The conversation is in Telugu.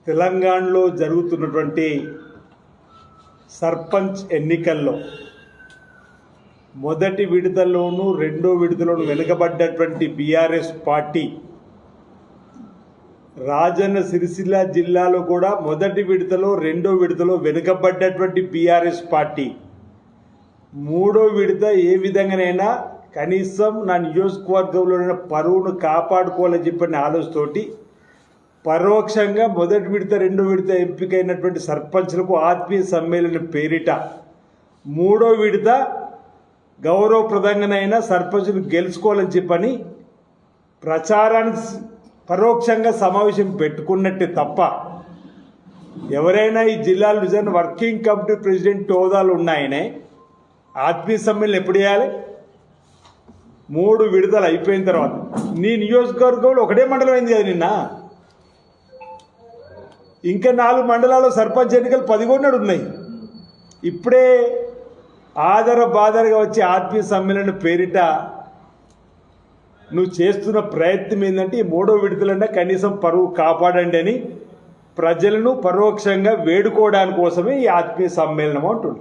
తెలంగాణలో జరుగుతున్నటువంటి సర్పంచ్ ఎన్నికల్లో మొదటి విడతలోనూ రెండో విడతలోనూ వెనుకబడ్డటువంటి బీఆర్ఎస్ పార్టీ రాజన్న సిరిసిల్ల జిల్లాలో కూడా మొదటి విడతలో రెండో విడతలో వెనుకబడ్డటువంటి బీఆర్ఎస్ పార్టీ మూడో విడత ఏ విధంగానైనా కనీసం నా నియోజకవర్గంలో పరువును కాపాడుకోవాలని చెప్పిన ఆలోచనతోటి పరోక్షంగా మొదటి విడత రెండో విడత ఎంపికైనటువంటి సర్పంచ్లకు ఆత్మీయ సమ్మేళనం పేరిట మూడో విడత గౌరవప్రదంగానైనా సర్పంచ్ను గెలుచుకోవాలని చెప్పని ప్రచారానికి పరోక్షంగా సమావేశం పెట్టుకున్నట్టే తప్ప ఎవరైనా ఈ జిల్లాలో నిజంగా వర్కింగ్ కమిటీ ప్రెసిడెంట్ హోదాలు ఉన్నాయనే ఆత్మీయ సమ్మేళనం ఎప్పుడు చేయాలి? మూడు విడతలు అయిపోయిన తర్వాత. నీ నియోజకవర్గంలో ఒకటే మండలం అయింది కదా నిన్న, ఇంకా 4 మండలాల్లో సర్పంచ్ ఎన్నికలు 11 ఉన్నాయి. ఇప్పుడే ఆధార బాధారగా వచ్చి ఆత్మీయ సమ్మేళనం పేరిట నువ్వు చేస్తున్న ప్రయత్నం ఏంటంటే ఈ మూడో విడతలన్నా కనీసం పరువు కాపాడండి అని ప్రజలను పరోక్షంగా వేడుకోవడానికి కోసమే ఈ ఆత్మీయ సమ్మేళనం అంటుంది.